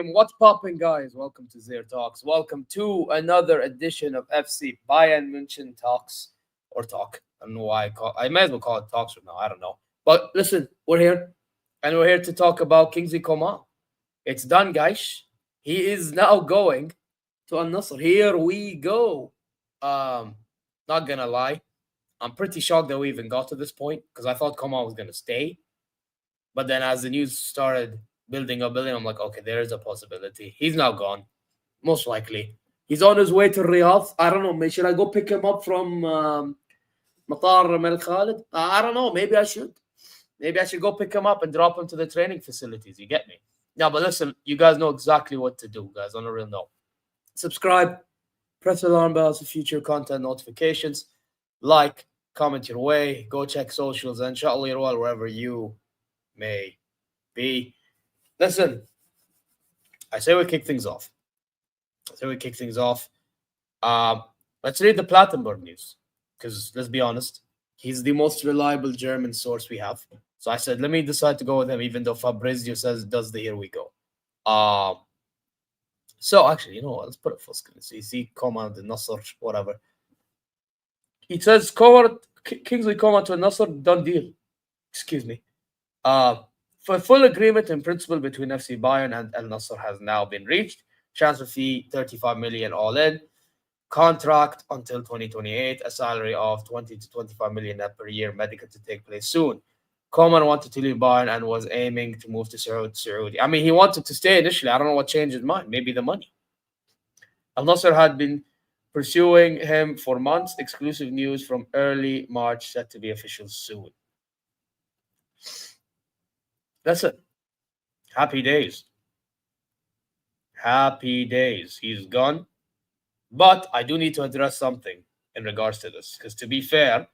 What's popping, guys? Welcome to ZeerTalks. Welcome to another edition of FC Bayern München Talks or Talk. I don't know why I may as well call it Talks right now. I don't know. But listen, we're here and we're here to talk about Kingsley Coman. It's done, guys. He is now going to Nassr. Here we go. Not gonna lie, I'm pretty shocked that we even got to this point because I thought Coman was gonna stay. But then as the news started building up, I'm like, okay, there is a possibility. He's now gone, most likely. He's on his way to Riyadh. I don't know. Should I go pick him up from Matar Mel Khalid? I don't know. Maybe I should. Maybe I should go pick him up and drop him to the training facilities. You get me? Yeah, but listen, you guys know exactly what to do, guys, on a real note. Subscribe, press the alarm bells for future content notifications, like, comment your way, go check socials, and inshallah you're well wherever you may be. Listen, I say we kick things off. Let's read the Plattenberg news. Because let's be honest, he's the most reliable German source we have. So I said, let me decide to go with him, even though Fabrizio says does the here we go. So actually, you know what? Let's put it full screen. So you see Coman, the Nassr, whatever. He says Kingsley Coman to a Nassr, done deal. Excuse me. For full agreement in principle between FC Bayern and Al Nassr has now been reached. Transfer fee 35 million all in. Contract until 2028. A salary of 20 to 25 million net per year. Medical to take place soon. Coman wanted to leave Bayern and was aiming to move to Saudi. I mean, he wanted to stay initially. I don't know what changed his mind. Maybe the money. Al Nassr had been pursuing him for months. Exclusive news from early March set to be official soon. That's it. Happy days. He's gone. But I do need to address something in regards to this. Because to be fair,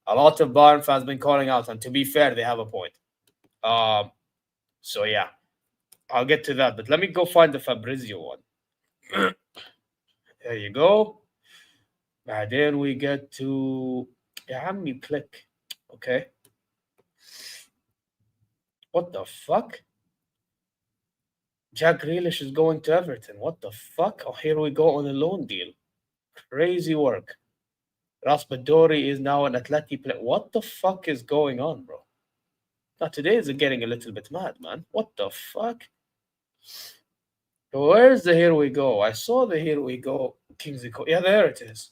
a lot of Bayern fans have been calling out. And to be fair, they have a point. So, yeah. I'll get to that. But let me go find the Fabrizio one. There you go. And then we get to... Yeah, how many click? Okay. What the fuck? Jack Grealish is going to Everton. What the fuck? Oh, here we go on a loan deal. Crazy work. Raspadori is now an Atleti player. What the fuck is going on, bro? Now, today is getting a little bit mad, man. What the fuck? Where's the here we go? I saw the here we go. Kingsley Coman. Yeah, there it is.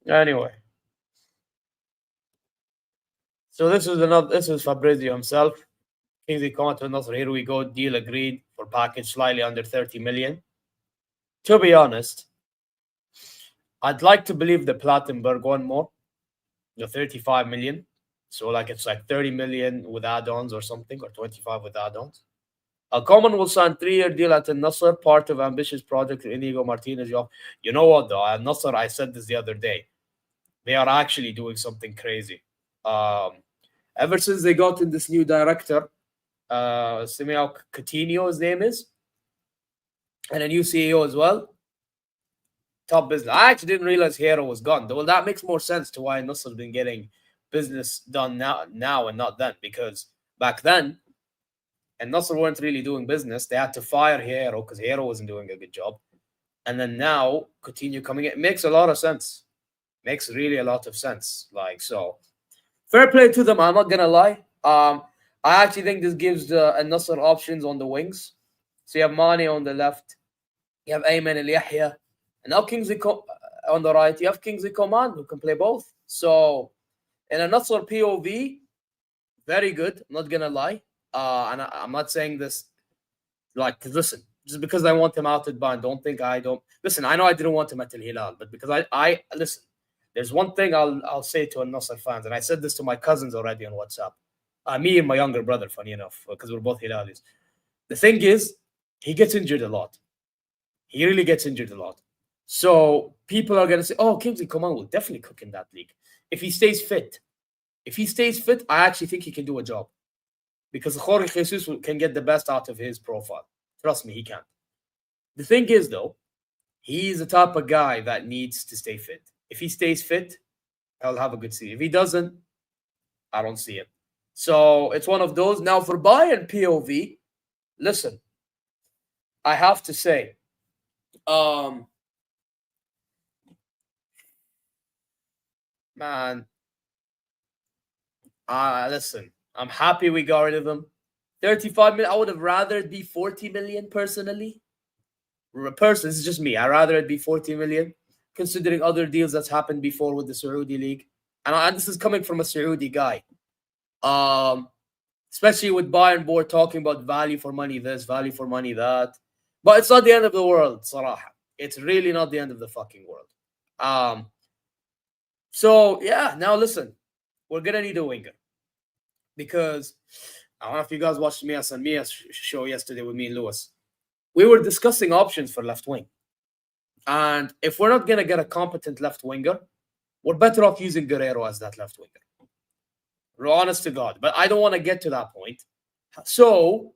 Anyway, so this is Fabrizio himself. Kingsley Coman to Nassr. Here we go. Deal agreed for package slightly under 30 million. To be honest, I'd like to believe the Plattenberg one more, the 35 million. So like it's like 30 million with add-ons or something, or 25 with add-ons. Coman will sign 3-year deal at Nassr, part of ambitious project with Inigo Martinez. You know what though? At Nassr, I said this the other day. They are actually doing something crazy. Ever since they got in this new director, Simeo Coutinho, his name is, and a new CEO as well. Top business. I actually didn't realize Hero was gone. Well, that makes more sense to why Nassr's been getting business done now and not then, because back then, and Nassr weren't really doing business. They had to fire Hero because Hero wasn't doing a good job. And then now Coutinho coming in, it makes a lot of sense. Makes really a lot of sense. Like, so fair play to them. I'm not gonna lie. I actually think this gives Nassr options on the wings. So you have Mane on the left, you have Ayman and Yahya, and now Kingsley on the right. You have Kingsley Coman who can play both. So in a Nassr POV, very good. I'm not gonna lie. And I'm not saying this like, listen, just because I want him out at Bayern, don't think I don't. Listen, I know I didn't want him at Al Hilal, but because I listen, there's one thing I'll say to Nassr fans, and I said this to my cousins already on WhatsApp. Me and my younger brother, funny enough, because we're both Hilalis. The thing is, he gets injured a lot. He really gets injured a lot. So people are going to say, oh, Kingsley Coman will definitely cook in that league. If he stays fit. If he stays fit, I actually think he can do a job. Because Jorge Jesus can get the best out of his profile. Trust me, he can. The thing is, though, he's the type of guy that needs to stay fit. If he stays fit, I'll have a good season. If he doesn't, I don't see it. So it's one of those. Now for Bayern POV, listen, I have to say, man, listen, I'm happy we got rid of him. 35 million. I would have rather it be 40 million personally. This is just me. I'd rather it be 40 million, considering other deals that's happened before with the Saudi League. And this is coming from a Saudi guy. Especially with Bayern board talking about value for money this, value for money that. But it's not the end of the world, Sarah. It's really not the end of the fucking world. So, yeah, now listen. We're going to need a winger. Because I don't know if you guys watched Mia's and Mia's show yesterday with me and Lewis. We were discussing options for left wing. And if we're not going to get a competent left winger, we're better off using Guerrero as that left winger. We're honest to God. But I don't want to get to that point. So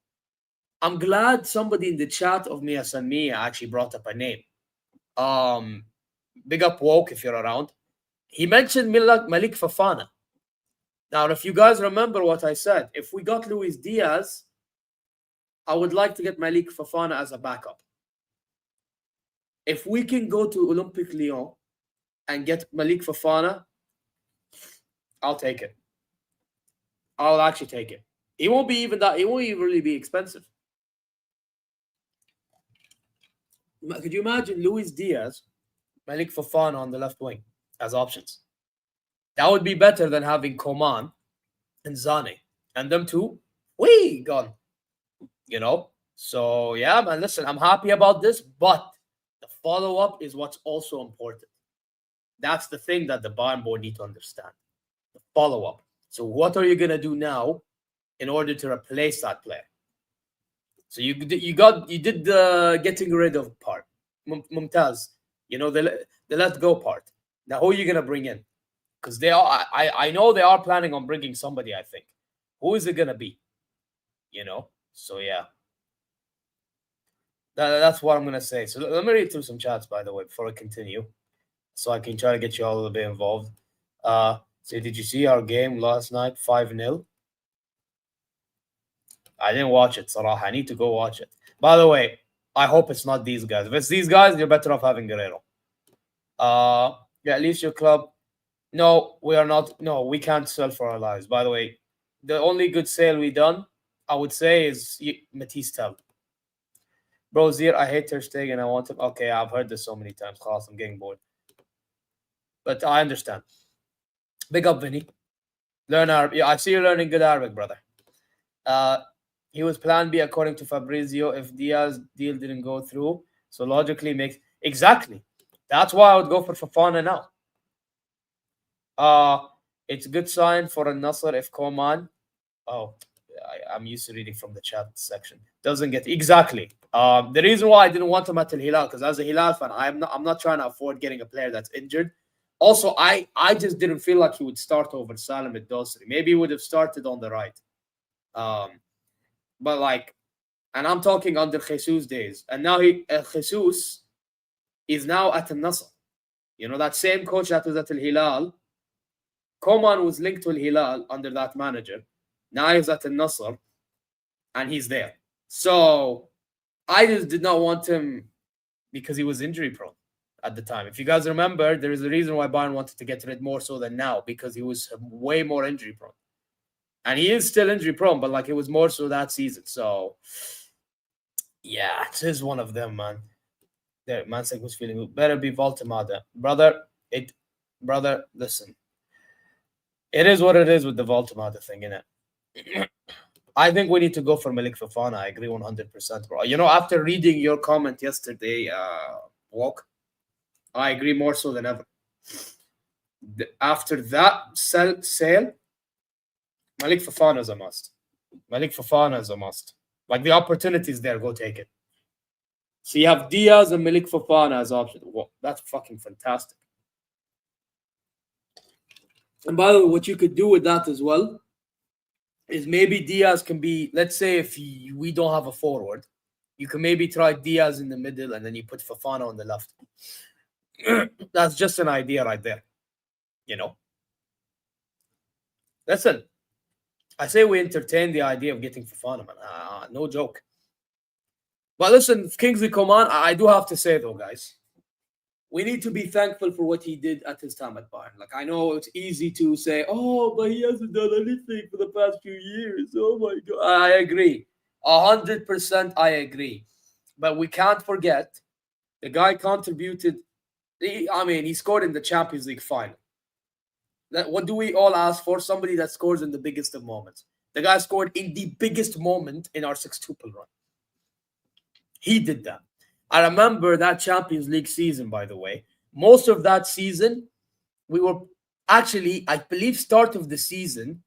I'm glad somebody in the chat of Mia's and Mia actually brought up a name. Big up Woke if you're around. He mentioned Malik Fofana. Now, if you guys remember what I said, if we got Luis Diaz, I would like to get Malik Fofana as a backup. If we can go to Olympique Lyon and get Malik Fofana, I'll take it. I'll actually take it. It won't be even that. It won't even really be expensive. Could you imagine Luis Diaz, Malik Fofana on the left wing as options? That would be better than having Coman and Zane. And them two, gone. You know? So, yeah, man, listen, I'm happy about this, but the follow-up is what's also important. That's the thing that the Bayern board need to understand. The follow-up. So what are you going to do now in order to replace that player? So you did the getting rid of part. Mumtaz. You know, the let go part. Now, who are you going to bring in? Because I know they are planning on bringing somebody, I think. Who is it going to be? You know? So, yeah. That's what I'm going to say. So, let me read through some chats, by the way, before I continue. So, I can try to get you all a little bit involved. So, did you see our game last night? 5-0? I didn't watch it, Sarah. I need to go watch it. By the way, I hope it's not these guys. If it's these guys, you're better off having Guerrero. Yeah, at least your club. No, we are not. No, we can't sell for our lives. By the way, the only good sale we done, I would say, is Matisse Tel. Bro, Zier, I hate Ter Stegen. I want him. Okay, I've heard this so many times. Class, I'm getting bored. But I understand. Big up, Vinny. Learn Arabic. Yeah, I see you learning good Arabic, brother. He was plan B according to Fabrizio if Diaz deal didn't go through. So logically makes exactly. That's why I would go for Fafana now. It's a good sign for a Nassr if Coman. Oh, I'm used to reading from the chat section. Doesn't get exactly. The reason why I didn't want him at Al Hilal, because as a Hilal fan, I'm not trying to afford getting a player that's injured. Also, I just didn't feel like he would start over Salim Al-Dosri. Maybe he would have started on the right. But like, and I'm talking under Jesus days, and now Jesus is now at Al Nassr. You know, that same coach that was at Al Hilal. Coman was linked to Al Hilal under that manager. Now he's at Al Nassr, and he's there. So I just did not want him because he was injury prone at the time. If you guys remember, there is a reason why Bayern wanted to get rid more so than now, because he was way more injury prone. And he is still injury prone, but like it was more so that season. So yeah, it is one of them, man. There, Mansek was feeling better be Voltemada. Brother, listen. It is what it is with the Voltemada thing, innit? I think we need to go for Malik Fofana. I agree 100%, bro. You know, after reading your comment yesterday, Walk, I agree more so than ever. After that sale, Malik Fofana is a must. Malik Fofana is a must. Like, the opportunity is there. Go take it. So you have Diaz and Malik Fofana as options. Whoa, that's fucking fantastic. And by the way, what you could do with that as well is maybe Diaz can be, let's say if we don't have a forward, you can maybe try Diaz in the middle and then you put Fofana on the left. That's just an idea right there. You know? Listen, I say we entertain the idea of getting Fofana, man. No joke. But listen, Kingsley Coman, I do have to say though, guys, we need to be thankful for what he did at his time at Bayern. Like, I know it's easy to say, oh, but he hasn't done anything for the past few years. Oh my God. I agree. 100% I agree. But we can't forget the guy contributed. He scored in the Champions League final. What do we all ask for? Somebody that scores in the biggest of moments. The guy scored in the biggest moment in our 6-2 run. He did that. I remember that Champions League season, by the way. Most of that season, we were actually, I believe, start of the season,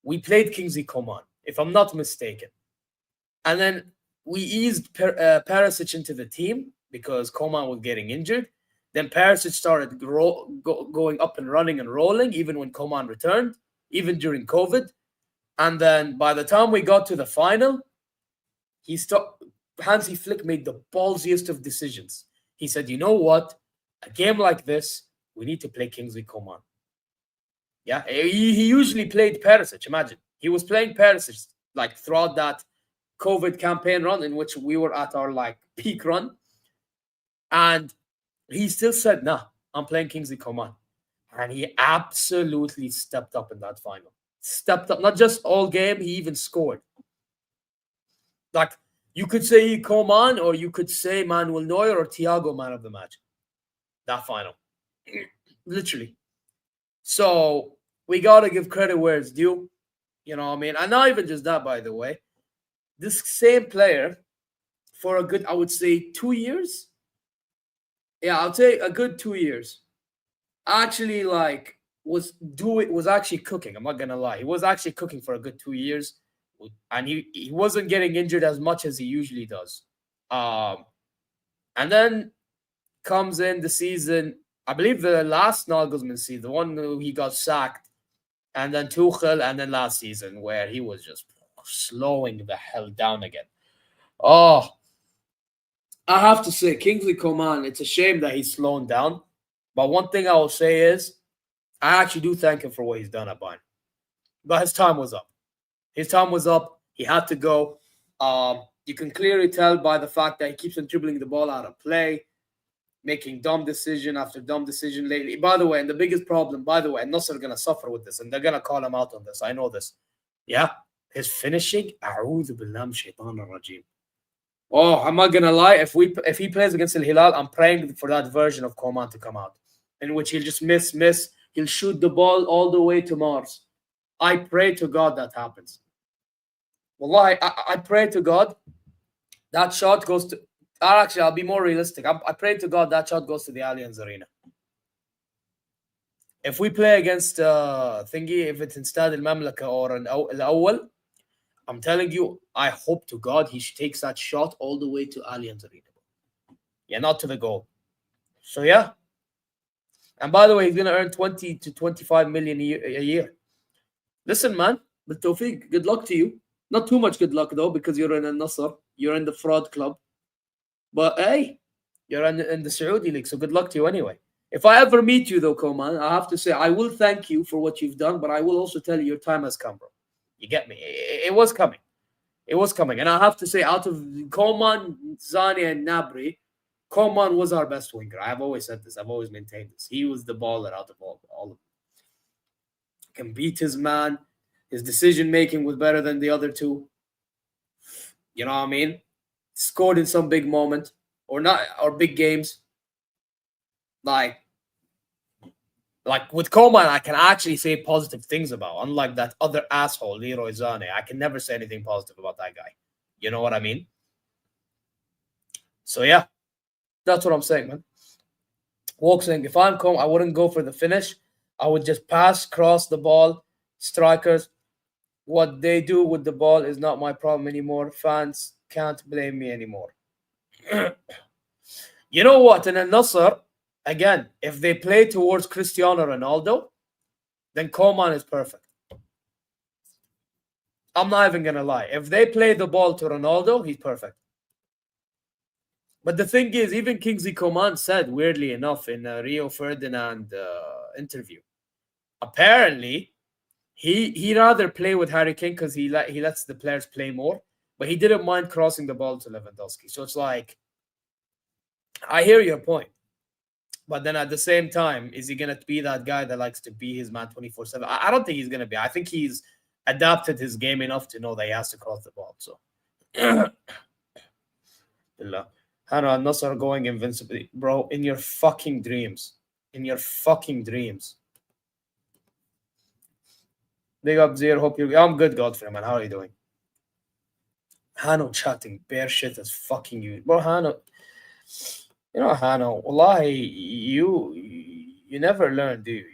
we played Kingsley Coman, if I'm not mistaken. And then we eased Perisic into the team because Coman was getting injured. Then Perisic started going up and running and rolling, even when Coman returned, even during COVID. And then by the time we got to the final, Hansi Flick made the ballsiest of decisions. He said, you know what? A game like this, we need to play Kingsley Coman. Yeah, he usually played Perisic. Imagine. He was playing Perisic like throughout that COVID campaign run in which we were at our like peak run. And he still said, nah, I'm playing Kingsley Coman. And he absolutely stepped up in that final. Stepped up, not just all game, he even scored. Like, you could say Coman or you could say Manuel Neuer or Thiago man of the match. That final. Literally. So we got to give credit where it's due. You know what I mean? And not even just that, by the way. This same player, for a good, I would say 2 years. Yeah, I'll say a good 2 years. Actually, like, was actually cooking. I'm not going to lie. He was actually cooking for a good 2 years. And he wasn't getting injured as much as he usually does. And then comes in the season, I believe the last Nagelsmann season, the one where he got sacked, and then Tuchel, and then last season where he was just slowing the hell down again. Oh, I have to say, Kingsley Coman, it's a shame that he's slowing down. But one thing I will say is, I actually do thank him for what he's done at Bayern. But his time was up. His time was up. He had to go. You can clearly tell by the fact that he keeps on dribbling the ball out of play, making dumb decision after dumb decision lately. By the way, and the biggest problem, and Nassr are going to suffer with this, and they're going to call him out on this. I know this. Yeah, his finishing, A'udhu billah min shaitan ar-rajim. Oh, I'm not gonna lie. If he plays against Al Hilal, I'm praying for that version of Coman to come out, in which he'll just miss. He'll shoot the ball all the way to Mars. I pray to God that happens. Wallahi, I pray to God that shot goes to. Actually, I'll be more realistic. I pray to God that shot goes to the Allianz Arena. If we play against thingy, if it's instead Al Mamlaka or Al Awwal, I'm telling you, I hope to God he takes that shot all the way to Allianz Arena. Yeah, not to the goal. So yeah. And by the way, he's gonna earn 20 to 25 million a year. Listen, man, Tawfiq, good luck to you. Not too much good luck though, because you're in a Nassr, you're in the fraud club. But hey, you're in the Saudi league, so good luck to you anyway. If I ever meet you though, Coman, I have to say I will thank you for what you've done, but I will also tell you your time has come, bro. You get me? It was coming. It was coming. And I have to say, out of Coman, Zani, and Nabri, Coman was our best winger. I've always said this. I've always maintained this. He was the baller out of all of them. Can beat his man. His decision-making was better than the other two. You know what I mean? Scored in some big moment. Or not, or big games. Like with Coman, I can actually say positive things about. Unlike that other asshole, Leroy Zane, I can never say anything positive about that guy. You know what I mean? So yeah, that's what I'm saying, man. Walk saying, if I'm Coman, I wouldn't go for the finish. I would just pass, cross the ball. Strikers, what they do with the ball is not my problem anymore. Fans can't blame me anymore. You know what? In Al Nassr, again, if they play towards Cristiano Ronaldo, then Coman is perfect. I'm not even going to lie. If they play the ball to Ronaldo, he's perfect. But the thing is, even Kingsley Coman said, weirdly enough, in a Rio Ferdinand interview, apparently, he rather play with Harry Kane because he lets the players play more, but he didn't mind crossing the ball to Lewandowski. So it's like, I hear your point. But then at the same time, is he going to be that guy that likes to be his man 24/7? I don't think he's going to be. I think he's adapted his game enough to know that he has to cross the ball. So, Hannah, Nassr going invincibly. Bro, in your fucking dreams. In your fucking dreams. Big up, Zier. Hope you're... I'm good, Godfrey, man. How are you doing? Hano chatting bear shit as fucking you. Bro, Hano... You know, Hano, wallahi, you never learn, do you?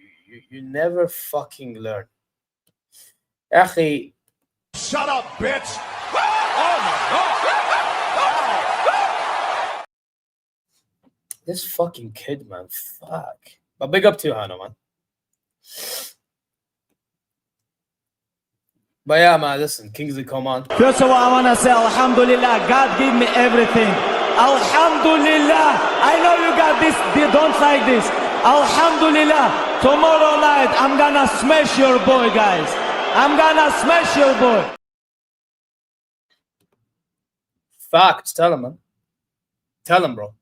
You never fucking learn. Akhi. Shut up, bitch! Oh my god! This fucking kid, man. Fuck. But big up to you, Hano, man. But yeah, man, listen, Kingsley Coman. First of all, I want to say, Alhamdulillah, God gave me everything. Alhamdulillah. I know you got this, you don't like this. Alhamdulillah. Tomorrow night, I'm gonna smash your boy, guys. I'm gonna smash your boy. Facts. Tell him, man. Tell him, bro.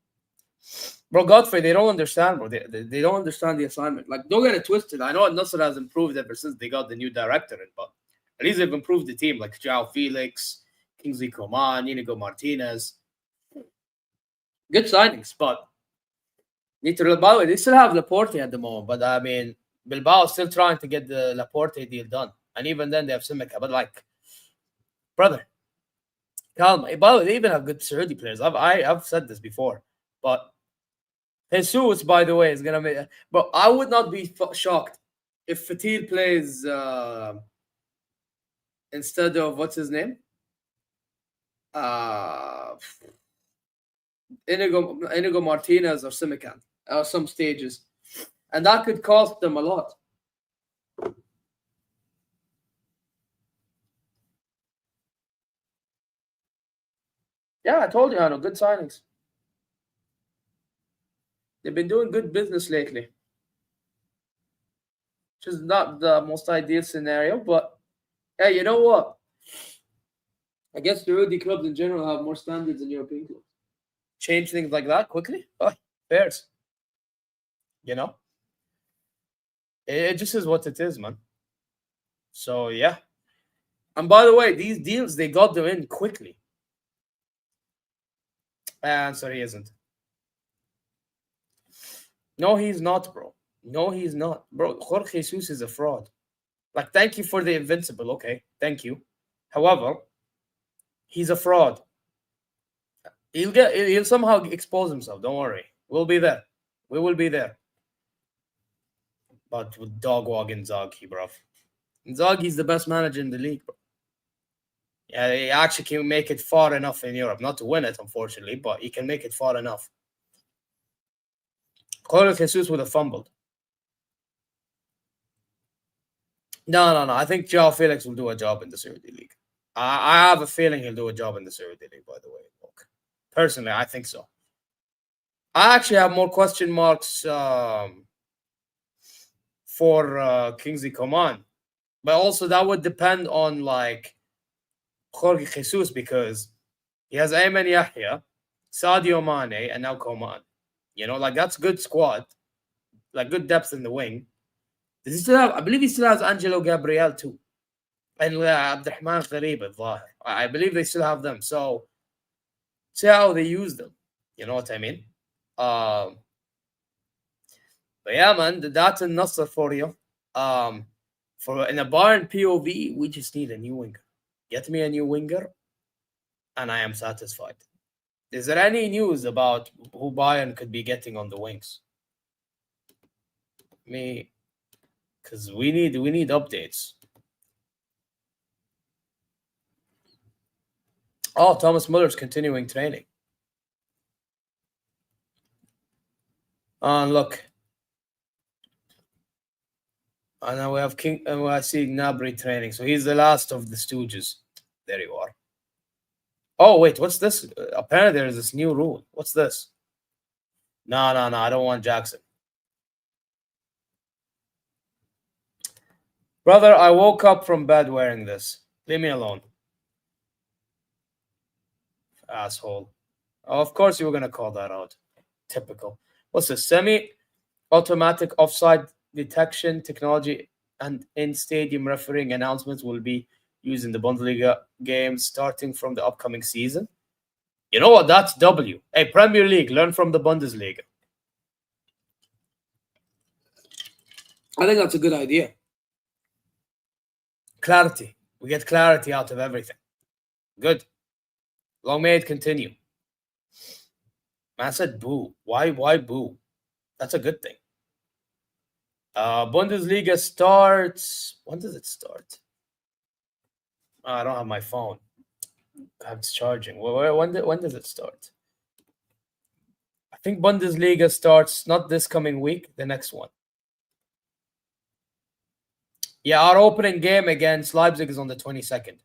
Bro, Godfrey, they don't understand, bro. They don't understand the assignment. Like, don't get it twisted. I know Nassr has improved ever since they got the new director in, but at least they've improved the team, like Joao Felix, Kingsley Coman, Inigo Martinez. Good signings, but need to Bilbao. They still have Laporte at the moment, but I mean, Bilbao is still trying to get the Laporte deal done, and even then they have Simica. But like, brother, calm. By the way, they even have good Saudi players. I've said this before, but Jesus, by the way, is gonna make. But I would not be shocked if Fatil plays instead of what's his name. Inigo Martinez or Simican or some stages, and that could cost them a lot. Yeah, I told you, Hano, good signings. They've been doing good business lately, which is not the most ideal scenario, but hey, you know what? I guess the Saudi clubs in general have more standards than European clubs. Change things like that quickly? Oh, fairs. You know? It just is what it is, man. So, yeah. And by the way, these deals, they got them in quickly. Answer, he isn't. No, he's not, bro. No, he's not. Bro, Jorge Jesus is a fraud. Like, thank you for the invincible. Okay, thank you. However, he's a fraud. He'll somehow expose himself. Don't worry. We'll be there. We will be there. But with dog wagging Inzaghi, bro. Inzaghi's the best manager in the league, bro. Yeah, he actually can make it far enough in Europe. Not to win it, unfortunately, but he can make it far enough. Jorge Jesus would have fumbled. No. I think João Felix will do a job in the Saudi League. I have a feeling he'll do a job in the Saudi League, by the way. Look, personally, I think so. I actually have more question marks for Kingsley Coman. But also that would depend on like Jorge Jesus, because he has Ayman Yahya, Sadio Mane, and now Coman. You know, like that's good squad, like good depth in the wing. Does he still have? I believe he still has Angelo Gabriel too, and Abdurrahman Gharib al-Zahir. I believe they still have them. So see how they use them. You know what I mean? But yeah, man, that's a Nassr for you. For in a Bayern POV, we just need a new winger. Get me a new winger, and I am satisfied. Is there any news about who Bayern could be getting on the wings? Me, because we need updates. Oh, Thomas Muller's continuing training. Look. And now we have I see Gnabry training. So he's the last of the Stooges. There you are. Oh, wait, what's this? Apparently there is this new rule. What's this? No, I don't want Jackson. Brother, I woke up from bed wearing this. Leave me alone. Asshole. Oh, of course you were going to call that out. Typical. What's this? Semi-automatic offside detection technology and in-stadium refereeing announcements will be used in the Bundesliga games starting from the upcoming season. You know what? That's W. Hey, Premier League, learn from the Bundesliga. I think that's a good idea. Clarity. We get clarity out of everything. Good. Long may it continue. Man said boo. Why boo? That's a good thing. Bundesliga starts. When does it start? I don't have my phone. It's charging. When does it start? I think Bundesliga starts not this coming week, the next one. Yeah, our opening game against Leipzig is on the 22nd.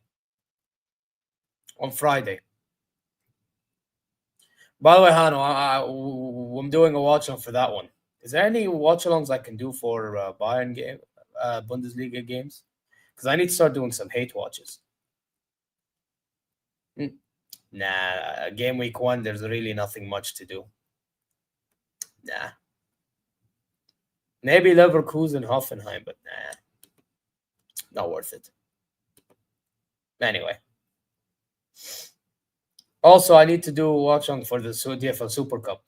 On Friday. By the way, Hano, I'm doing a watch-along for that one. Is there any watch-alongs I can do for Bayern game, Bundesliga games? Because I need to start doing some hate watches. Nah, game week 1, there's really nothing much to do. Nah. Maybe Leverkusen, Hoffenheim, but nah. Not worth it. Anyway. Also, I need to do a watch-along for the DFL Super Cup.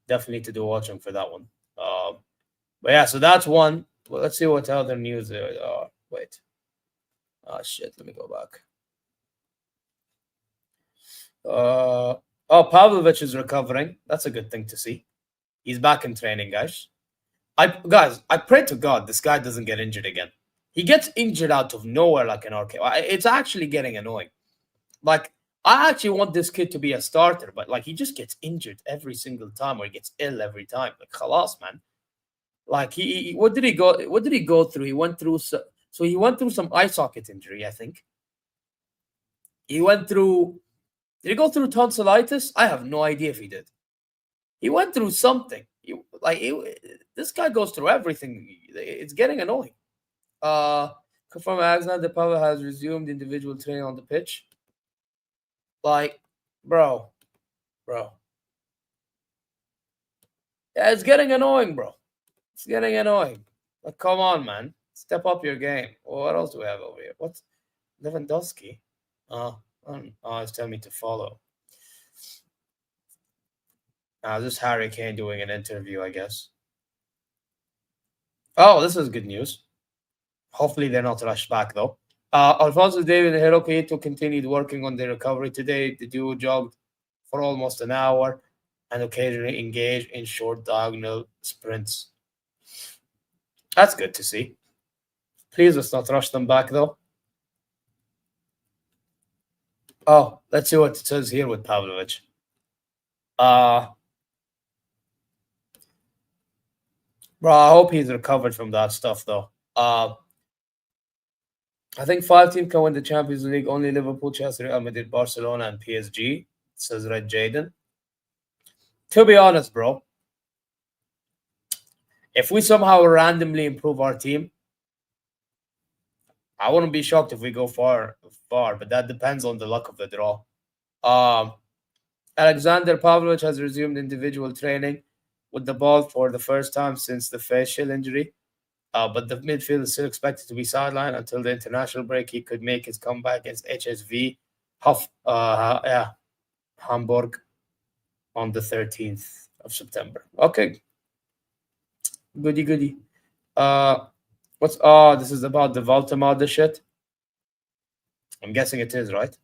Definitely need to do a watch-along for that one. But yeah, so that's one. Well, let's see what other news there are. Wait. Oh, shit. Let me go back. Pavlovic is recovering. That's a good thing to see. He's back in training, guys. I pray to God this guy doesn't get injured again. He gets injured out of nowhere like an RK. It's actually getting annoying. Like, I actually want this kid to be a starter, but like he just gets injured every single time, or he gets ill every time. Like, khalas, man. Like what did he go through? He went through he went through some eye socket injury, I think. Did he go through tonsillitis? I have no idea if he did. He went through something. This guy goes through everything. It's getting annoying. Confirm Alexander Pavel has resumed individual training on the pitch. Like, bro. Yeah, it's getting annoying, bro. It's getting annoying. Like, come on, man. Step up your game. Well, what else do we have over here? What's Lewandowski? It's telling me to follow. This is Harry Kane doing an interview, I guess. Oh, this is good news. Hopefully they're not rushed back, though. Alphonso David and Hiro Kaito continued working on their recovery today. The duo jogged for almost an hour and occasionally engaged in short diagonal sprints. That's good to see. Please let's not rush them back, though. Oh, let's see what it says here with Pavlovic. Bro, I hope he's recovered from that stuff, though. I think 5 teams can win the Champions League. Only Liverpool, Chelsea, Real Madrid, Barcelona, and PSG, says Red Jaden. To be honest, bro, if we somehow randomly improve our team, I wouldn't be shocked if we go far, but that depends on the luck of the draw. Alexander Pavlovich has resumed individual training with the ball for the first time since the facial injury. But the midfield is still expected to be sidelined until the international break. He could make his comeback against HSV Hamburg on the 13th of September. Okay. Goody. This is about the Valdemar shit. I'm guessing it is, right?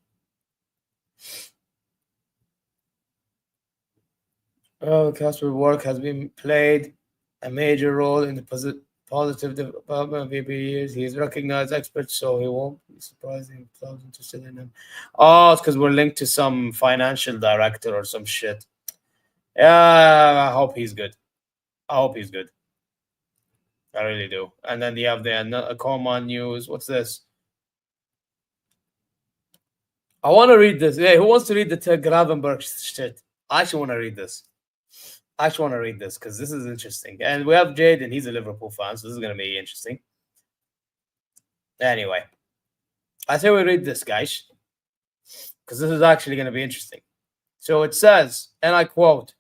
Casper work has been played a major role in the positive development of VP years. He is recognized expert, so he won't be surprised if clubs interested in him. Oh, it's because we're linked to some financial director or some shit. Yeah, I hope he's good. I really do. And then you have the Coman news. What's this? I want to read this. Hey, who wants to read the Gravenberg shit? I actually want to read this. Because this is interesting. And we have Jaden. He's a Liverpool fan, so this is going to be interesting. Anyway, I say we read this, guys, because this is actually going to be interesting. So it says, and I quote,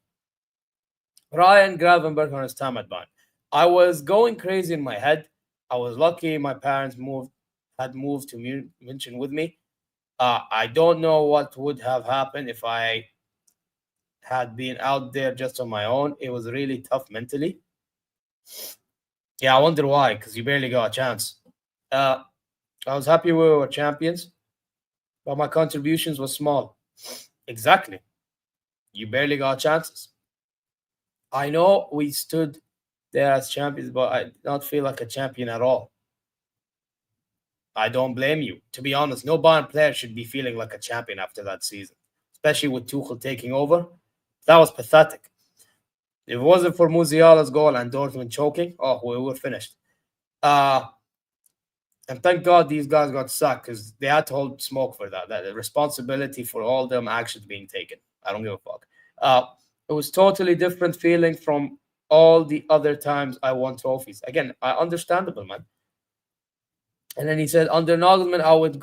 Ryan Gravenberg on his time at Bayern. I was going crazy in my head. I was lucky my parents had moved to München with me. I don't know what would have happened if I had been out there just on my own. It was really tough mentally. Yeah, I wonder why, because you barely got a chance. I was happy we were champions, but my contributions were small. Exactly. You barely got chances. I know we stood there as champions, but I don't feel like a champion at all. I don't blame you. To be honest, no Bayern player should be feeling like a champion after that season, especially with Tuchel taking over. That was pathetic. If it wasn't for Musiala's goal and Dortmund choking, we were finished. And thank God these guys got sacked because they had to hold smoke for that. The responsibility for all them actions being taken. I don't give a fuck. It was totally different feeling from all the other times I won trophies. Again, understandable, man. And then he said, under Nagelsmann, I would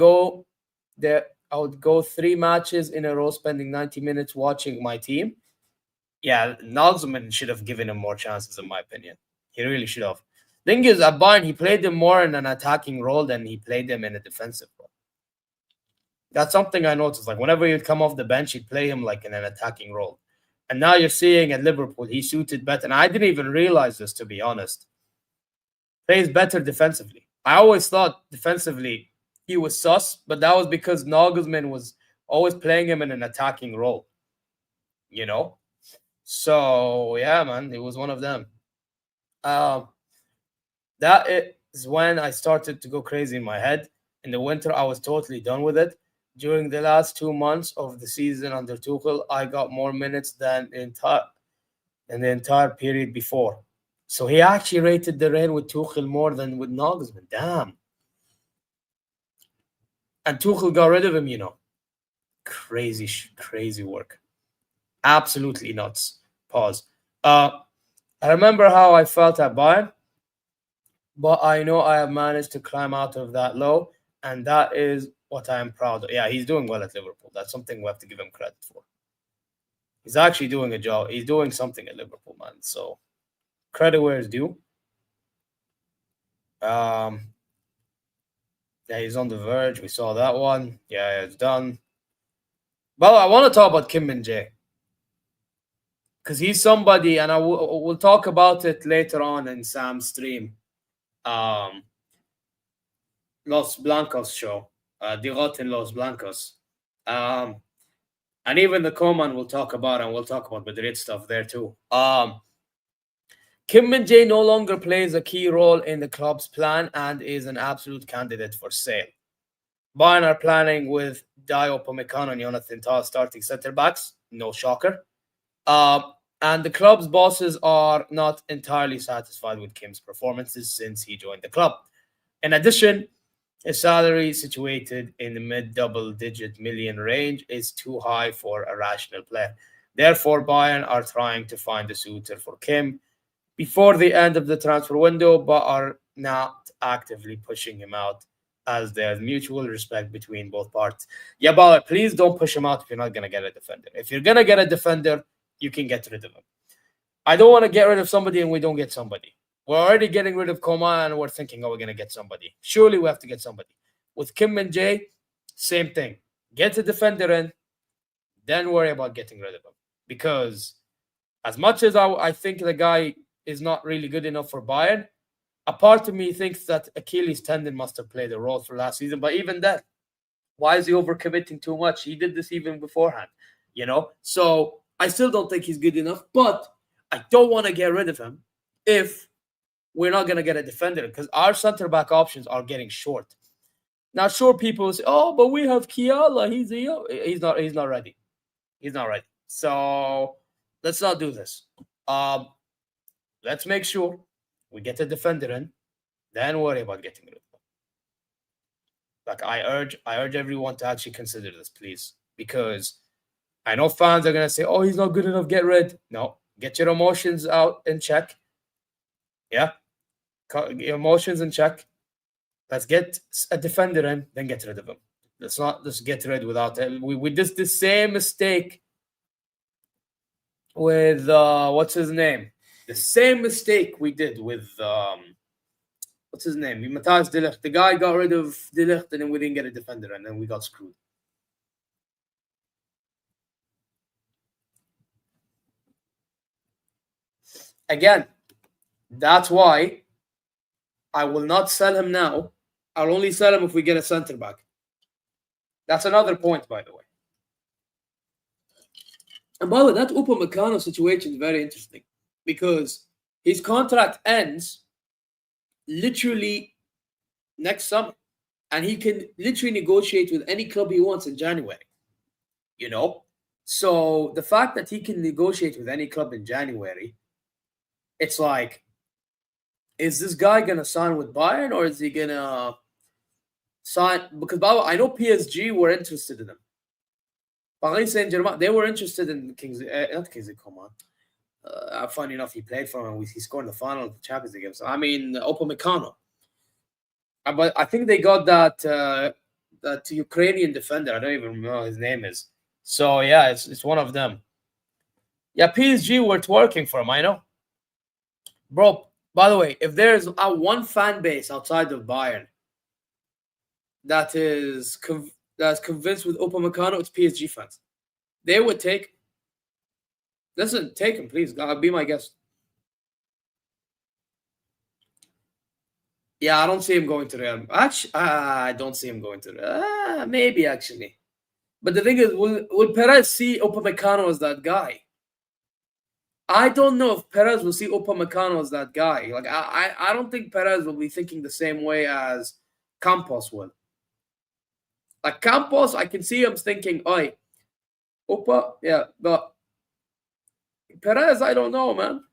go 3 matches in a row, spending 90 minutes watching my team. Yeah, Nagelsmann should have given him more chances, in my opinion. He really should have. Thing is, at Bayern, he played them more in an attacking role than he played them in a defensive role. That's something I noticed. Like, whenever he'd come off the bench, he'd play him like in an attacking role. And now you're seeing at Liverpool, he suited better. And I didn't even realize this, to be honest. Plays better defensively. I always thought defensively he was sus, but that was because Nagelsmann was always playing him in an attacking role. You know? So, yeah, man, it was one of them. That is when I started to go crazy in my head. In the winter, I was totally done with it. During the last 2 months of the season under Tuchel, I got more minutes than in the entire period before. So he actually rated the reign with Tuchel more than with Nagelsmann. Damn. And Tuchel got rid of him, you know. Crazy work. Absolutely nuts. Pause. I remember how I felt at Bayern, but I know I have managed to climb out of that low, and that is what I am proud of. Yeah, he's doing well at Liverpool. That's something we have to give him credit for. He's actually doing a job. He's doing something at Liverpool, man. So credit where it's due. Yeah, he's on the verge. We saw that one. Yeah, it's done. But I want to talk about Kim Min-jae. because he's somebody, and we'll talk about it later on in Sam's stream. Los Blancos show, Dirot in Los Blancos. And even the Coman we'll talk about, and we'll talk about Madrid stuff there too. Kim Min-jae no longer plays a key role in the club's plan and is an absolute candidate for sale. Bayern are planning with Dio Upamecano and Jonathan Tah starting centre-backs. No shocker. And the club's bosses are not entirely satisfied with Kim's performances since he joined the club. In addition, his salary, situated in the mid-double-digit million range, is too high for a rational player. Therefore, Bayern are trying to find a suitor for Kim before the end of the transfer window, but are not actively pushing him out, as there's mutual respect between both parties. Yeah, but please don't push him out if you're not going to get a defender. If you're going to get a defender, you can get rid of him. I don't want to get rid of somebody and we don't get somebody. We're already getting rid of Coman and we're thinking, oh, we're going to get somebody. Surely we have to get somebody. With Kim Min-jae, same thing. Get a defender in, then worry about getting rid of him. Because as much as I think the guy is not really good enough for Bayern, a part of me thinks that Achilles tendon must have played a role for last season. But even then, why is he overcommitting too much? He did this even beforehand, you know? So I still don't think he's good enough, but I don't want to get rid of him if we're not going to get a defender, because our center-back options are getting short. Now, sure, people will say, oh, but we have Kiala. He's not ready. He's not ready. So let's not do this. Let's make sure we get a defender in, then worry about getting rid of him. Like, I urge everyone to actually consider this, please, because I know fans are going to say, oh, he's not good enough, get rid. No, get your emotions out in check. Yeah, your emotions in check. Let's get a defender in, then get rid of him. Let's not just get rid without it. We did the same mistake with, what's his name? The same mistake we did with, what's his name? Matthias de Ligt. The guy got rid of de Ligt, and then we didn't get a defender, and then we got screwed. Again, that's why I will not sell him now. I'll only sell him if we get a center back. That's another point, by the way. And by the way, that Upamecano situation is very interesting because his contract ends literally next summer, and he can literally negotiate with any club he wants in January. You know? So the fact that he can negotiate with any club in January, it's like, is this guy going to sign with Bayern or is he going to sign? Because I know PSG were interested in him. Paris Saint-Germain, they were interested in not Kingsley Coman. Funny enough, he played for him. He scored in the final of the Champions League. So, I mean, Upamecano. But I think they got that Ukrainian defender. I don't even know what his name is. So, yeah, it's one of them. Yeah, PSG were twerking for him, I know. Bro, by the way, if there's one fan base outside of Bayern that is that's convinced with Upamecano, it's PSG fans. They would take. Listen, take him, please. Be my guest. Yeah, I don't see him going to Real. Actually, I don't see him going to Real. Maybe, actually. But the thing is, will Perez see Upamecano as that guy? I don't know if Perez will see Upamecano as that guy. Like, I don't think Perez will be thinking the same way as Campos will. Like, Campos, I can see him thinking, oi, Upa, yeah, but Perez, I don't know, man.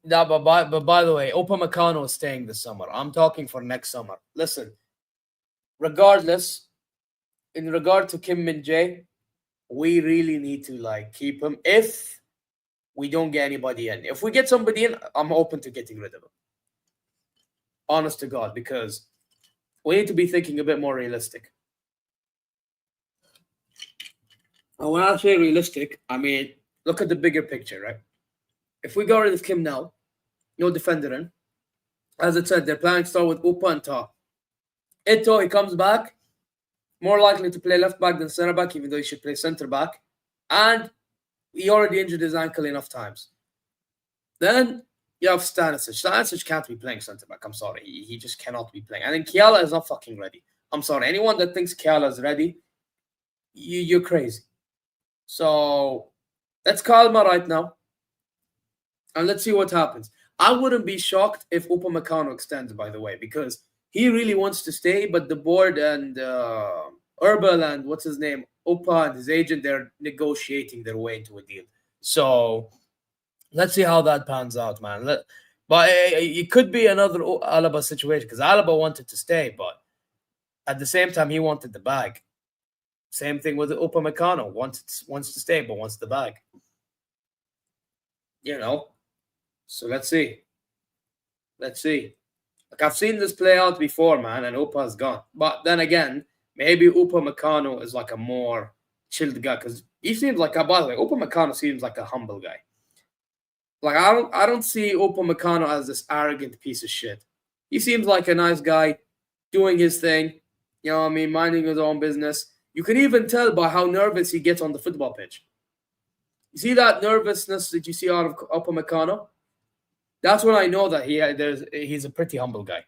No, but by the way, Upamecano is staying this summer. I'm talking for next summer. Listen, regardless, in regard to Kim Min-jae, we really need to keep him if we don't get anybody in. If we get somebody in, I'm open to getting rid of him. Honest to God, because we need to be thinking a bit more realistic. And when I say realistic, I mean, look at the bigger picture, right? If we got rid of Kim now, no defender in. As I said, they're planning to start with Upa and Tah. Ito, he comes back. more likely to play left back than centre back, even though he should play centre back. And he already injured his ankle enough times. Then you have Stanisic. Stanisic can't be playing centre back. I'm sorry. He just cannot be playing. And then Kiala is not fucking ready. I'm sorry. Anyone that thinks Kiala is ready, you're crazy. So let's Kalma right now. And let's see what happens. I wouldn't be shocked if Upamecano extends, by the way, because he really wants to stay, but the board and Herbal and what's his name, Upa and his agent, they're negotiating their way into a deal. So let's see how that pans out, man. But it could be another Alaba situation because Alaba wanted to stay, but at the same time, he wanted the bag. Same thing with Upamecano. Wants to stay, but wants the bag. You know? So let's see. Let's see. Like, I've seen this play out before, man, and Upa's gone. But then again, maybe Upamecano is like a more chilled guy because he seems like, by the way, Upamecano seems like a humble guy. Like, I don't see Upamecano as this arrogant piece of shit. He seems like a nice guy doing his thing, you know what I mean, minding his own business. You can even tell by how nervous he gets on the football pitch. You see that nervousness that you see out of Upamecano? That's when I know that he's a pretty humble guy.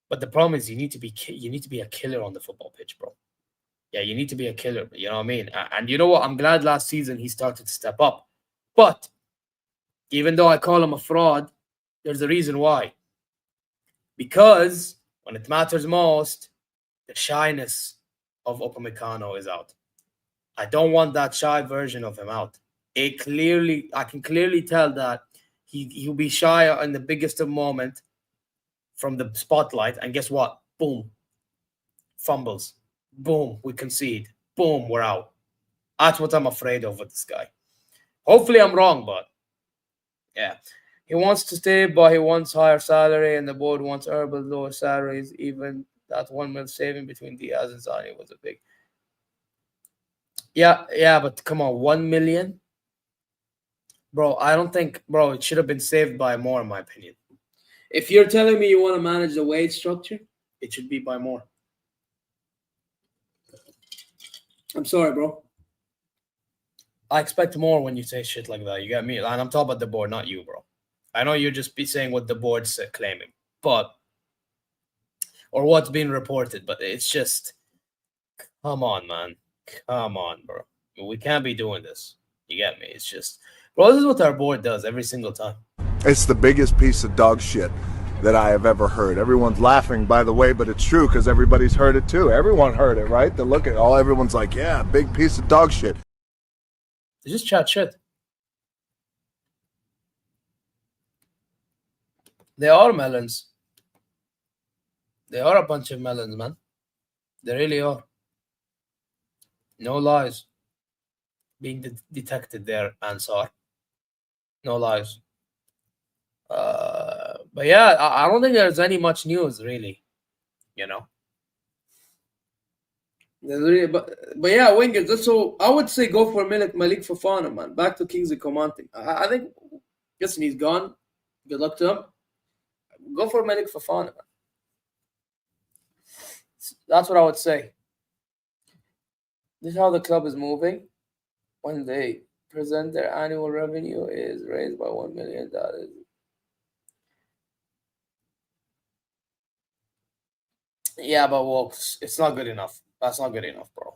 But the problem is you need to be a killer on the football pitch, bro. Yeah, you need to be a killer. You know what I mean? And you know what? I'm glad last season he started to step up. But even though I call him a fraud, there's a reason why. Because when it matters most, the shyness of Upamecano is out. I don't want that shy version of him out. I can clearly tell that he'll be shy in the biggest of moment from the spotlight. And guess what? Boom. Fumbles. Boom. We concede. Boom. We're out. That's what I'm afraid of with this guy. Hopefully I'm wrong, but yeah. He wants to stay, but he wants higher salary, and the board wants Herbal lower salaries. Even that 1 mil saving between Diaz and Zani was a big. Yeah, but come on, 1 million? Bro, I don't think, it should have been saved by more, in my opinion. If you're telling me you want to manage the wage structure, it should be by more. I'm sorry, bro. I expect more when you say shit like that. You get me? And I'm talking about the board, not you, bro. I know you're just saying what the board's claiming, or what's being reported, but it's just, come on, man. Come on, bro. We can't be doing this. You get me? It's just, bro, this is what our board does every single time. It's the biggest piece of dog shit that I have ever heard. Everyone's laughing, by the way, but it's true because everybody's heard it too. Everyone heard it, right? They look at all. Everyone's like, yeah, big piece of dog shit. They just chat shit. They are melons. They are a bunch of melons, man. They really are. No lies being detected there, Ansar. No lies. But yeah, I don't think there's any much news, really. You know? Really, but yeah, wingers. So I would say go for Malik Fofana, man. Back to Kingsley Coman. I think, listen, he's gone. Good luck to him. Go for Malik Fofana, man. That's what I would say. This is how the club is moving. When they present their annual revenue is raised by $1 million. Yeah, but it's not good enough. That's not good enough, bro.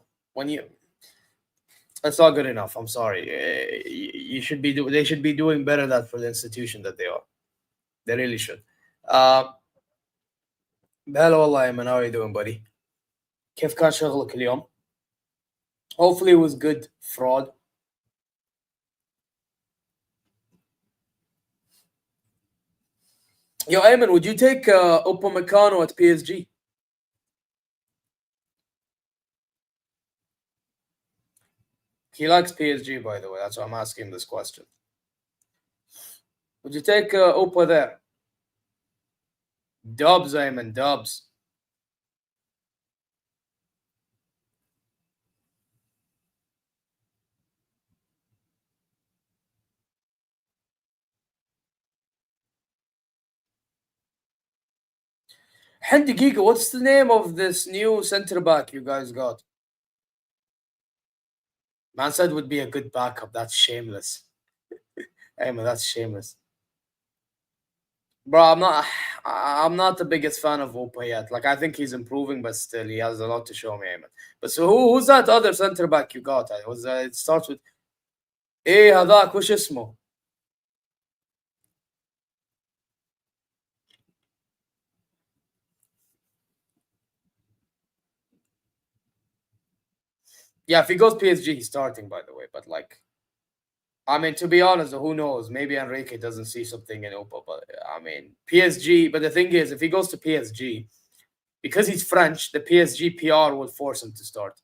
That's not good enough. I'm sorry. They should be doing better than for the institution that they are. They really should. Hello, والله man. How are you doing, buddy? كيف كان شغلك اليوم? Hopefully it was good, fraud. Yo, Ayman, would you take Upamecano at PSG? He likes PSG, by the way. That's why I'm asking this question. Would you take Upa there? Dubs, Ayman, dubs. Giga, what's the name of this new centre back you guys got? Man said would be a good backup. That's shameless. Hey man, that's shameless. Bro, I'm not the biggest fan of Opa yet. Like, I think he's improving, but still he has a lot to show me, man. But so who's that other centre back you got? It starts with هذاك وش اسمه? Yeah, if he goes PSG, he's starting, by the way. But like, I mean, to be honest, who knows? Maybe Enrique doesn't see something in Opa, but I mean, PSG. But the thing is, if he goes to PSG, because he's French, the PSG PR will force him to start.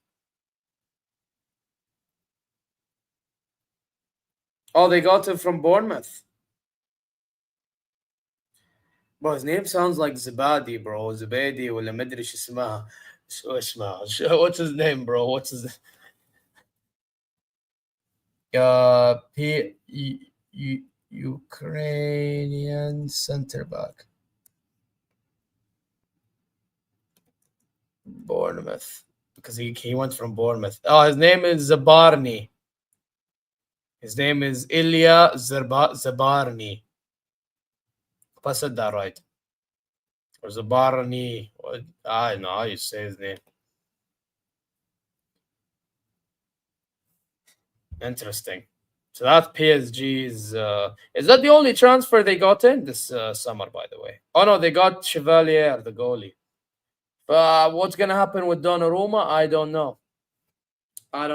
Oh, they got him from Bournemouth. Bro, his name sounds like Zibadi, bro. Zibadi ولا مدري ايش اسمها. شو اسمها? What's his name, bro? What's his Ukrainian center back. Bournemouth. Because he went from Bournemouth. Oh, his name is Zabarny. His name is Ilya Zabarny. If I said that right. Or Zabarny. I don't know how you say his name. Interesting. So that PSG's... is that the only transfer they got in this summer, by the way? Oh, no, they got Chevalier, the goalie. What's going to happen with Donnarumma? I don't know. I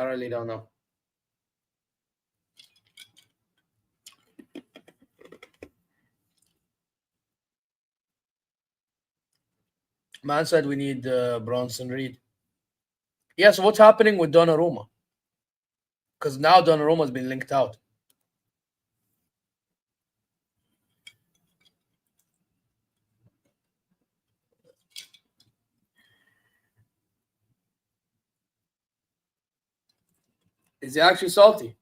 really don't know. Man said we need Bronson Reed. Yeah, so what's happening with Donnarumma? Because now Donnarumma's been linked out. Is he actually salty?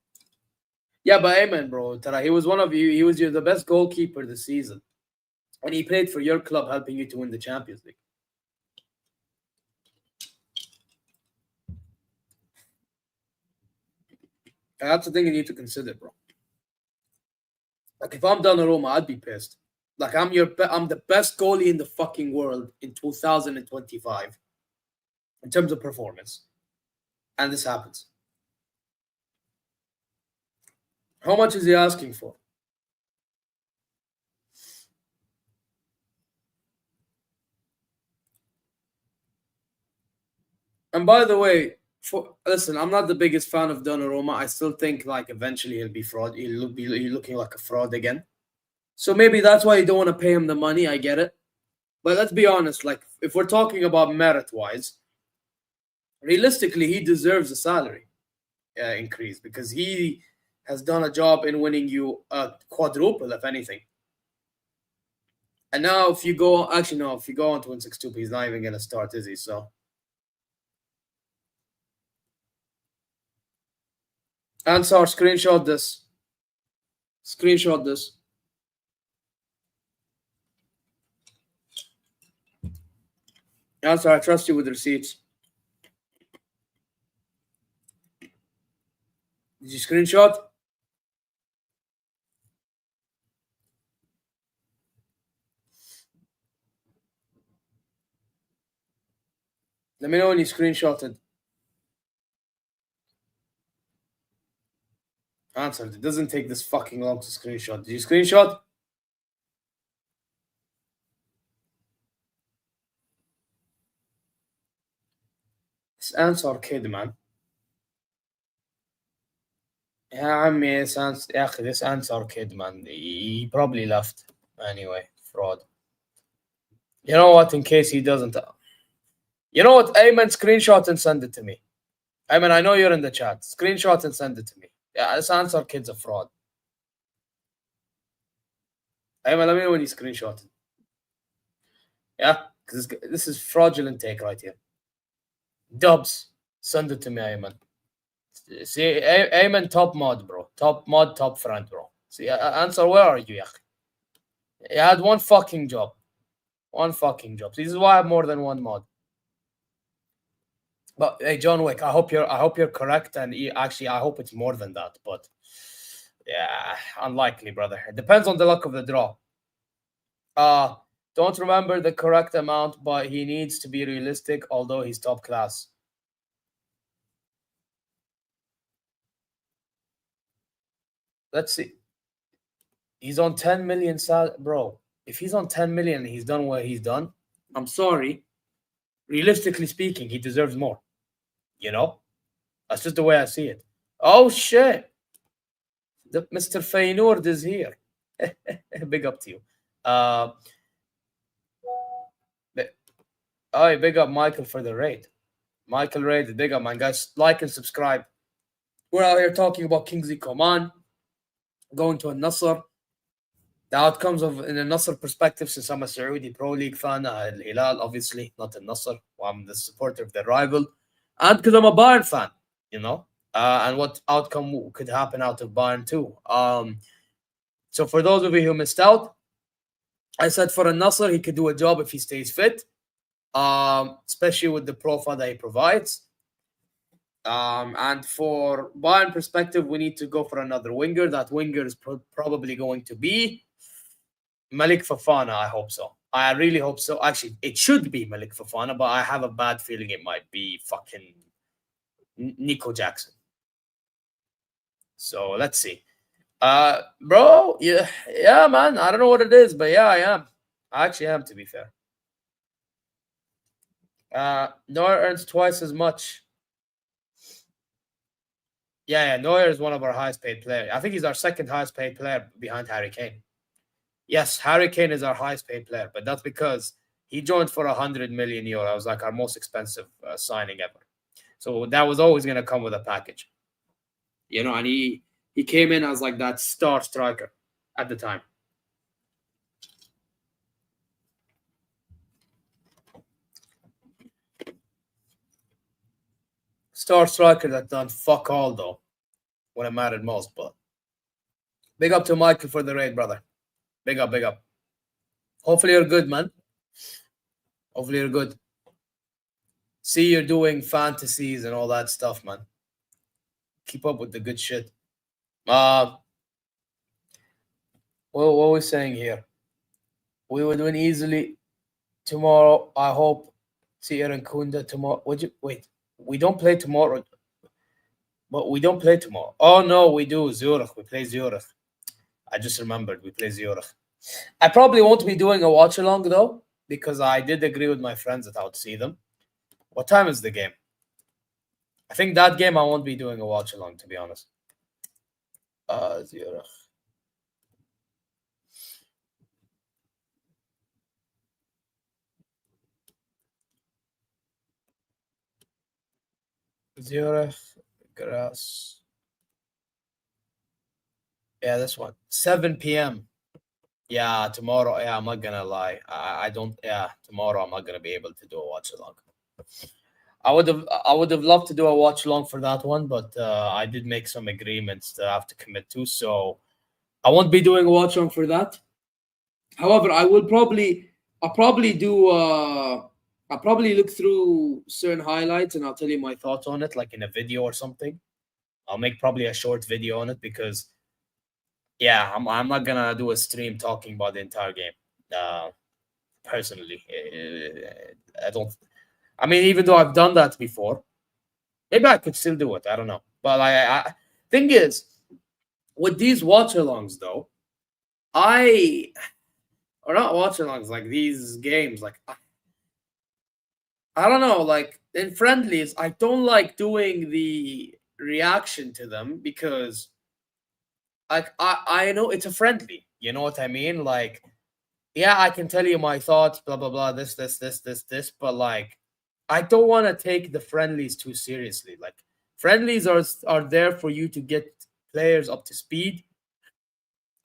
Yeah, but amen, bro. Tara, he was one of you. He was the best goalkeeper this season. And he played for your club, helping you to win the Champions League. And that's the thing you need to consider, bro. Like, if I'm Donnarumma, I'd be pissed. Like, I'm the best goalie in the fucking world in 2025 in terms of performance. And this happens. How much is he asking for? And by the way, listen, I'm not the biggest fan of Donnarumma. I still think like eventually he'll be fraud. He'll be looking like a fraud again. So maybe that's why you don't want to pay him the money. I get it. But let's be honest. Like, if we're talking about merit-wise, realistically, he deserves a salary increase because he has done a job in winning you a quadruple, if anything. And now if you go on to win 6-2, he's not even going to start, is he? So... Ansar, screenshot this. Screenshot this. Ansar, I trust you with receipts. Did you screenshot? Let me know when you screenshotted. Answer. It doesn't take this fucking long to screenshot. Did you screenshot? This Answer kid, man. Yeah, this Answer kid, man. He probably left. Anyway, fraud. You know what? In case he doesn't... You know what? Ayman, screenshot and send it to me. Ayman, I know you're in the chat. Screenshot and send it to me. Yeah, this Answer kid's a fraud. Ayman, let me know when you screenshot it. Yeah, because this is fraudulent take right here. Dubs, send it to me, Ayman. See, Ayman, top mod, bro. Top mod, top friend, bro. See, Answer, where are you, Yak? You had one fucking job. One fucking job. This is why I have more than one mod. But hey, John Wick, I hope you're correct, and actually I hope it's more than that. But yeah, unlikely, brother. It depends on the luck of the draw. Don't remember the correct amount, but he needs to be realistic, although he's top class. Let's see. He's on 10 million, bro. If he's on 10 million and he's done what he's done, I'm sorry. Realistically speaking, he deserves more. You know? That's just the way I see it. Oh, shit. Mr. Feyenoord is here. Big up to you. Big up Michael for the raid. Michael raid, big up, man. Guys, like and subscribe. We're out here talking about Kingsley Coman going to a Nassr. The outcomes of, in a Nassr perspective, since I'm a Saudi Pro League fan, Al Hilal, obviously, not a Nassr. Well, I'm the supporter of the rival. And because I'm a Bayern fan, you know, and what outcome could happen out of Bayern too. So for those of you who missed out, I said for a Nassr, he could do a job if he stays fit, especially with the profile that he provides. And for Bayern perspective, we need to go for another winger. That winger is probably going to be Malik Fofana. I hope so. I really hope so. Actually, it should be Malik Fofana, but I have a bad feeling it might be fucking Nico Jackson. So let's see. Bro, yeah, man. I don't know what it is, but yeah, I am. I actually am, to be fair. Neuer earns twice as much. Yeah, Neuer is one of our highest paid players. I think he's our second highest paid player behind Harry Kane. Yes, Harry Kane is our highest paid player, but that's because he joined for 100 million euro. It was like our most expensive signing ever. So that was always going to come with a package. You know, and he came in as like that star striker at the time. Star striker that done fuck all, though, when it mattered most. But big up to Michael for the raid, brother. Big up, big up. Hopefully you're good, man. Hopefully you're good. See, you're doing fantasies and all that stuff, man. Keep up with the good shit. What are we saying here? We would win easily tomorrow. I hope. Zier and Kunda tomorrow. Wait? We don't play tomorrow. But we don't play tomorrow. Oh, no, we do. Zurich. We play Zurich. I just remembered we play Zurich. I probably won't be doing a watch-along, though, because I did agree with my friends that I would see them. What time is the game? I think that game I won't be doing a watch-along, to be honest. Zurich. Zurich, Grass. Yeah, this one. 7 p.m. Yeah, tomorrow. Yeah, I'm not gonna lie. I don't. Yeah, tomorrow I'm not gonna be able to do a watch along. I would have loved to do a watch along for that one, but I did make some agreements that I have to commit to, so I won't be doing a watch along for that. However, I'll probably look through certain highlights and I'll tell you my thoughts on it, like in a video or something. I'll make probably a short video on it because, yeah, I'm not gonna do a stream talking about the entire game. Personally, I don't. I mean, even though I've done that before, maybe I could still do it. I don't know. But I thing is, with these watch-alongs though, or not watch-alongs, like these games, like I don't know, like in friendlies, I don't like doing the reaction to them because like I know it's a friendly, you know what I mean? Like, yeah, I can tell you my thoughts, blah blah blah, this, but like I don't want to take the friendlies too seriously. Like friendlies are there for you to get players up to speed.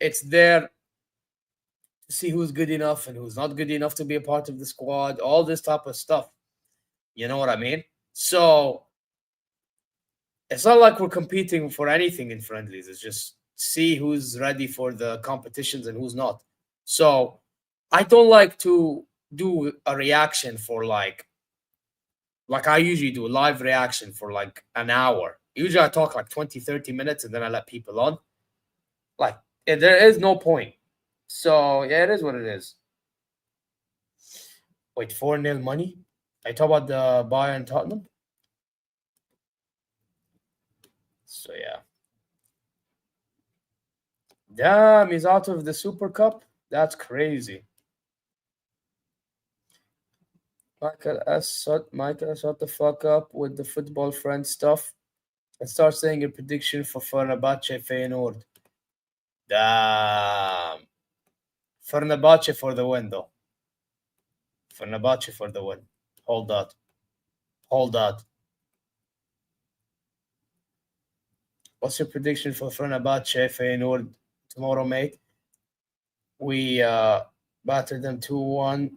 It's there to see who's good enough and who's not good enough to be a part of the squad, all this type of stuff. You know what I mean? So it's not like we're competing for anything in friendlies. It's just see who's ready for the competitions and who's not. So I don't like to do a reaction for like I usually do a live reaction for like an hour. Usually I talk like 20, 30 minutes and then I let people on. Like, there is no point. So, yeah, it is what it is. Wait, 4-0 money? I talk about the Bayern Tottenham. So, yeah. Damn, he's out of the Super Cup? That's crazy. Michael, shut the fuck up with the football friend stuff and start saying a prediction for Fenerbahce Feyenoord. Damn. Fenerbahce for the win, though. Fenerbahce for the win. Hold that. What's your prediction for Fenerbahce Feyenoord tomorrow, mate? We battered them 2-1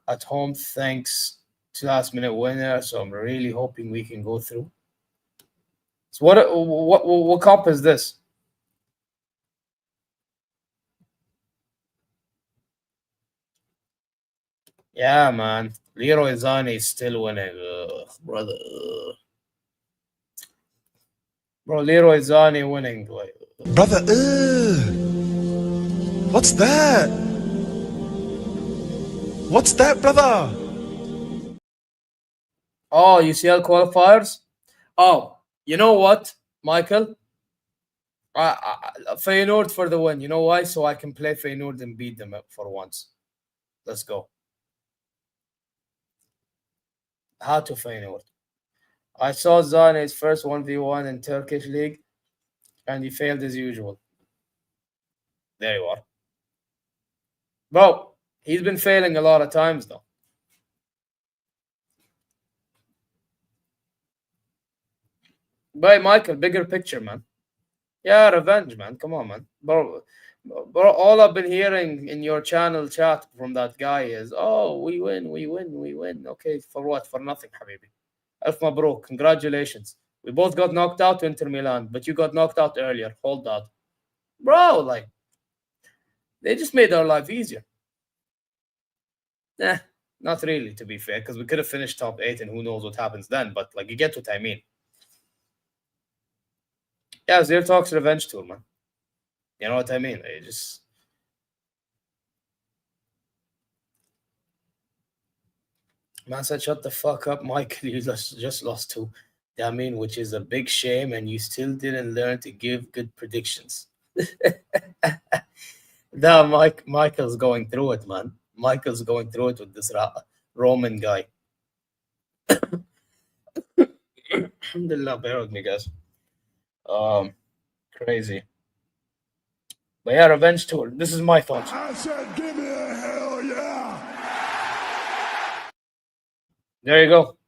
at home thanks to last-minute winner, so I'm really hoping we can go through. So what cup is this? Yeah, man. Leroy Sané is still winning. Brother. Bro, Leroy Sané winning. Brother, what's that? What's that, brother? Oh, UCL qualifiers? Oh, you know what, Michael? Feyenoord for the win. You know why? So I can play Feyenoord and beat them for once. Let's go. How to Feyenoord? I saw Zane's first 1v1 in Turkish league, and he failed as usual. There you are. Bro, he's been failing a lot of times, though. But Michael, bigger picture, man. Yeah, revenge, man. Come on, man. Bro, all I've been hearing in your channel chat from that guy is, oh, we win. Okay, for what? For nothing, habibi. Alf Mabruk, congratulations. We both got knocked out to Inter Milan, but you got knocked out earlier. Hold that. Bro, like, they just made our life easier. Not really, to be fair, because we could have finished top 8 and who knows what happens then, but, like, you get what I mean. Yeah, ZeerTalks revenge tour, man. You know what I mean? They just... Man said, shut the fuck up, Michael. You just lost to Damin, which is a big shame, and you still didn't learn to give good predictions. Michael's going through it, man. Michael's going through it with this Roman guy. Alhamdulillah, bear with me, guys. Crazy. But yeah, revenge tour. This is my thoughts. I said, give me a hell yeah. There you go.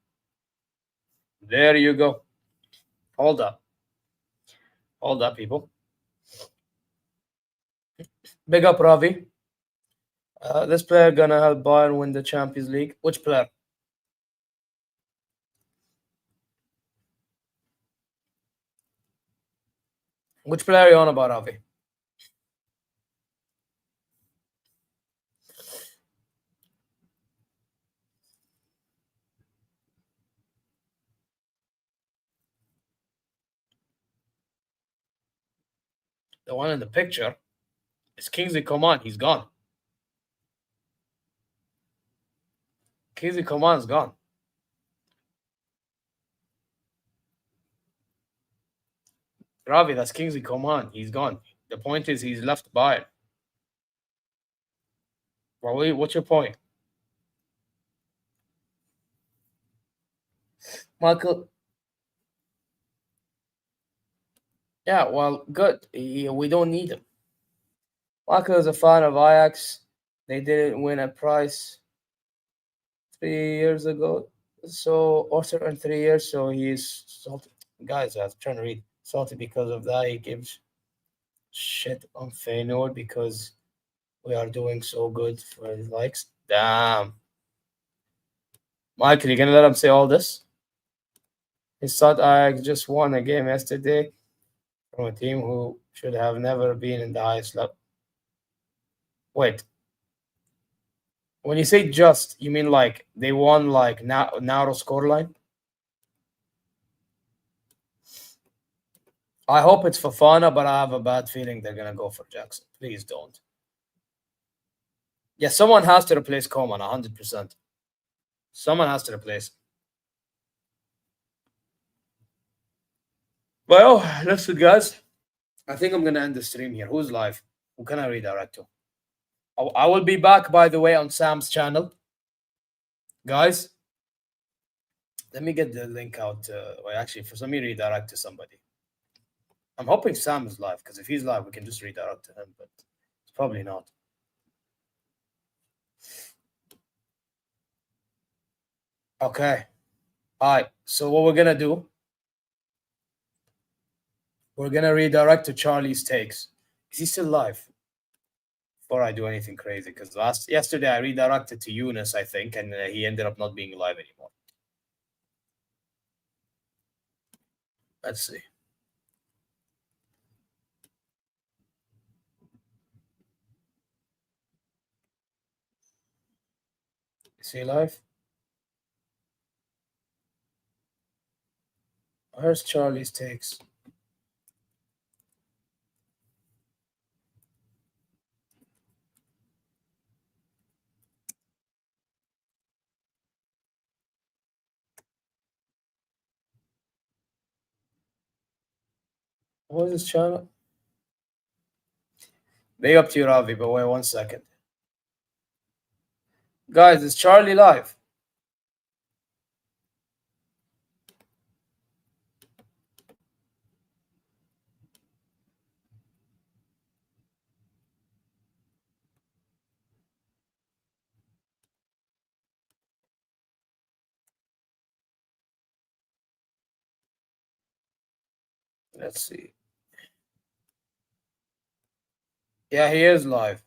There you go. Hold up. Hold up, people. Big up, Ravi. This player gonna help Bayern win the Champions League. Which player? Which player are you on about, Ravi? The one in the picture is Kingsley Coman. He's gone. Kingsley Coman's gone. Ravi, that's Kingsley Coman. He's gone. The point is he's left Bayern. Ravi, what's your point? Michael. Yeah, well, good. We don't need him. Michael is a fan of Ajax. They didn't win a prize 3 years ago. So, also in 3 years, so he's salty. Guys, I'm trying to read. Salty because of that. He gives shit on Feyenoord because we are doing so good for his likes. Damn. Michael, you gonna let him say all this? He thought Ajax just won a game yesterday from a team who should have never been in the highest level. Wait. When you say just, you mean like they won like narrow scoreline? I hope it's Fofana, but I have a bad feeling they're going to go for Jackson. Please don't. Yeah, someone has to replace Coman, 100%. Someone has to replace. Well, listen, guys. I think I'm going to end the stream here. Who's live? Who can I redirect to? I will be back, by the way, on Sam's channel. Guys, let me get the link out. Well, actually, let me redirect to somebody. I'm hoping Sam is live, because if he's live, we can just redirect to him, but it's probably not. Okay. All right. So what we're going to do, we're going to redirect to Charlie's takes. Is he still live? Before I do anything crazy, because yesterday I redirected to Yunus, I think, and he ended up not being live anymore. Let's see. Is he live? Where's Charlie's takes? What is his channel? Big up to you, Ravi, but wait 1 second. Guys, is Charlie live? Let's see. Yeah, he is live.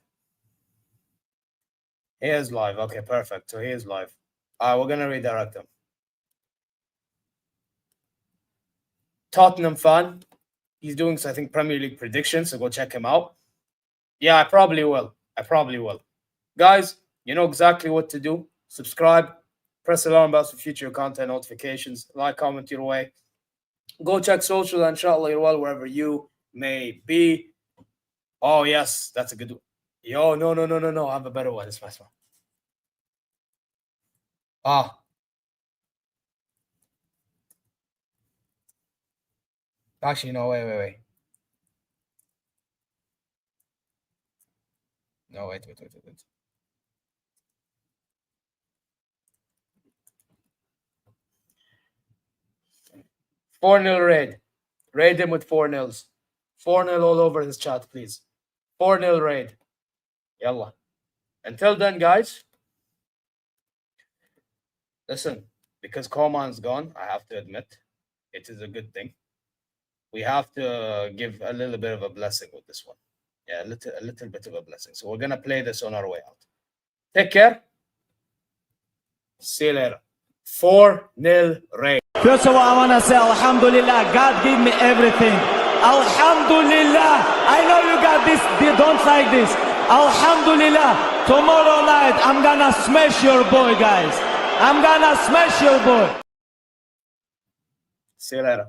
He is live. Okay, perfect. So he is live. All right, we're going to redirect him. Tottenham fan. He's doing, I think, Premier League predictions, so go check him out. Yeah, I probably will. Guys, you know exactly what to do. Subscribe. Press the alarm bells for future content notifications. Like, comment your way. Go check social, inshallah, you're well, wherever you may be. Oh, yes, that's a good one. Yo, no. I have a better one. It's my one. Actually, no, wait. No, wait. 4-0 raid. Raid him with 4-0s. 4-0 all over his chat, please. 4-0 raid. Yalla. Until then, guys. Listen, because Coman's gone, I have to admit, it is a good thing. We have to give a little bit of a blessing with this one. Yeah, a little bit of a blessing. So we're going to play this on our way out. Take care. See you later. 4-0 raid. First of all, I want to say, Alhamdulillah, God gave me everything. Alhamdulillah. I know you got this, you don't like this. Alhamdulillah. Tomorrow night, I'm going to smash your boy, guys. I'm going to smash your boy. See you later.